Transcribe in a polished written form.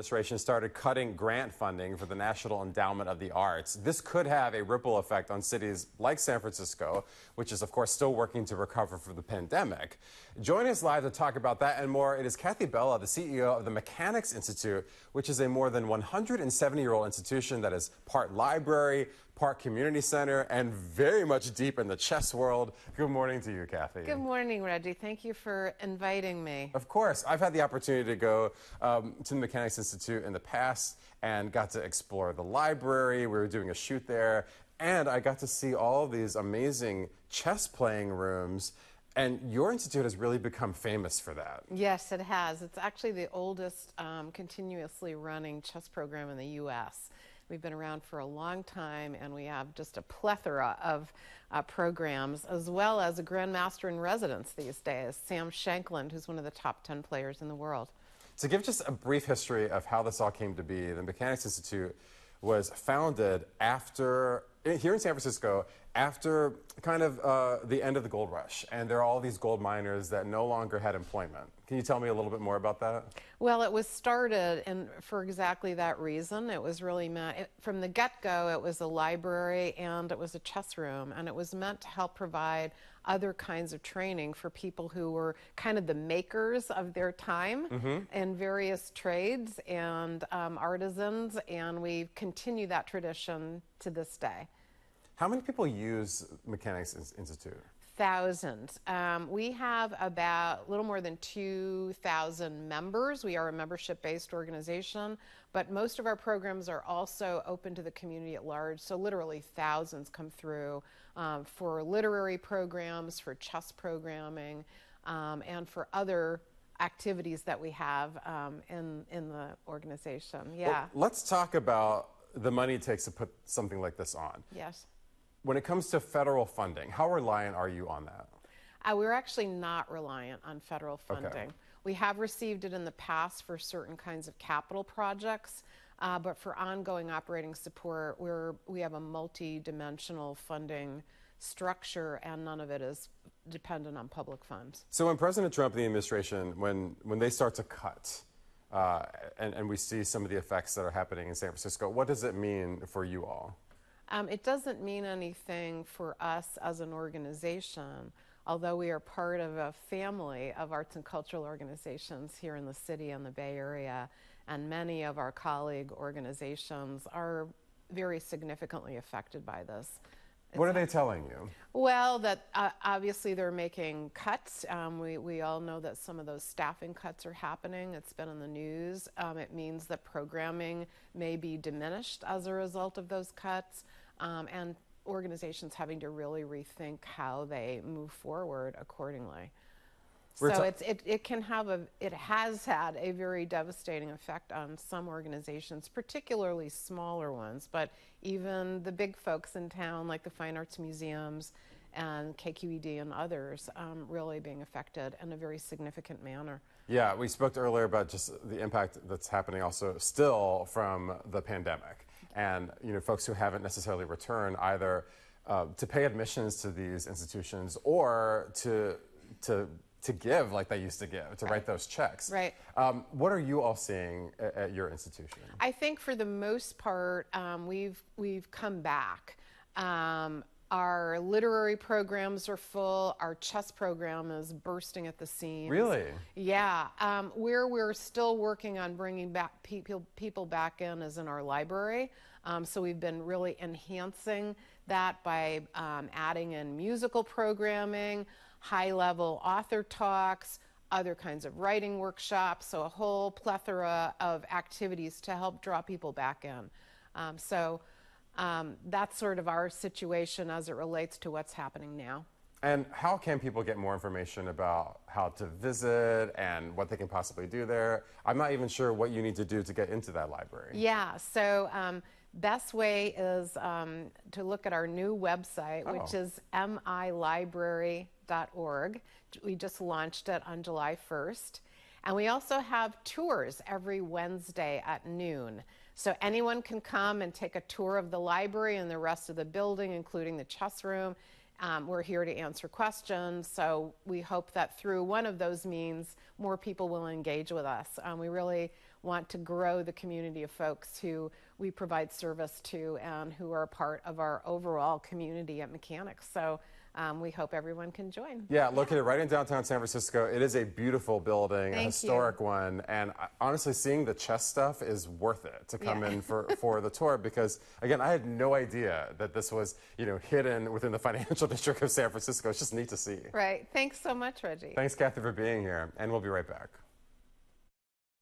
administration started cutting grant funding for the National Endowment of the Arts. This could have a ripple effect on cities like San Francisco, which is, of course, still working to recover from the pandemic. Joining us live to talk about that and more, it is Kathy Bella, the CEO of the Mechanics Institute, which is a more than 170-year-old institution that is part library, part community center, and very much deep in the chess world. Good morning to you, Kathy. Good morning, Reggie. Thank you for inviting me. Of course. I've had the opportunity to go to the Mechanics Institute in the past and got to explore the library. We were doing a shoot there, and I got to see all of these amazing chess playing rooms. And your institute has really become famous for that. Yes, it has. It's actually the oldest continuously running chess program in the U.S. We've been around for a long time, and we have just a plethora of programs, as well as a grandmaster in residence these days, Sam Shankland, who's one of the top 10 players in the world. To give just a brief history of how this all came to be, the Mechanics Institute was founded here in San Francisco after kind of the end of the gold rush, and there are all these gold miners that no longer had employment. Can you tell me a little bit more about that? Well, it was started for exactly that reason. It was really meant, from the get-go, it was a library and it was a chess room, and it was meant to help provide other kinds of training for people who were kind of the makers of their time in various trades and artisans, and we continue that tradition to this day. How many people use Mechanics Institute? Thousands. We have about a little more than 2,000 members. We are a membership-based organization, but most of our programs are also open to the community at large. So literally thousands come through for literary programs, for chess programming, and for other activities that we have in the organization. Yeah. Well, let's talk about the money it takes to put something like this on. Yes. When it comes to federal funding, how reliant are you on that? We're actually not reliant on federal funding. Okay. We have received it in the past for certain kinds of capital projects, but for ongoing operating support, we have a multi-dimensional funding structure, and none of it is dependent on public funds. So when President Trump and the administration, when they start to cut, and we see some of the effects that are happening in San Francisco, what does it mean for you all? It doesn't mean anything for us as an organization, although we are part of a family of arts and cultural organizations here in the city and the Bay Area, and many of our colleague organizations are very significantly affected by this. What are they telling you? Well, that obviously they're making cuts. We all know that some of those staffing cuts are happening. It's been in the news. It means that programming may be diminished as a result of those cuts, and organizations having to really rethink how they move forward accordingly. So it has had a very devastating effect on some organizations, particularly smaller ones, but even the big folks in town, like the fine arts museums and KQED and others, really being affected in a very significant manner. Yeah, we spoke earlier about just the impact that's happening also still from the pandemic, and folks who haven't necessarily returned either to pay admissions to these institutions or to give like they used to give, to write those checks. Right. What are you all seeing at your institution? I think for the most part, we've come back. Our literary programs are full. Our chess program is bursting at the seams. Really? Yeah. Where we're still working on bringing back people back in is in our library. So we've been really enhancing that by adding in musical programming, high-level author talks, other kinds of writing workshops, so a whole plethora of activities to help draw people back in. That's sort of our situation as it relates to what's happening now. And how can people get more information about how to visit and what they can possibly do there? I'm not even sure what you need to do to get into that library. Yeah, so best way is to look at our new website, which is milibrary.org. We just launched it on July 1st. And we also have tours every Wednesday at noon. So anyone can come and take a tour of the library and the rest of the building, including the chess room, We're here to answer questions, so we hope that through one of those means, more people will engage with us. We really want to grow the community of folks who we provide service to and who are a part of our overall community at Mechanics. So we hope everyone can join. Yeah, located right in downtown San Francisco. It is a beautiful building, a historic one, and honestly, seeing the chess stuff is worth it to come in for the tour, because again, I had no idea that this was, you know, hidden within the financial district of San Francisco. It's just neat to see. Right. Thanks so much, Reggie. Thanks, Kathy, for being here, and we'll be right back.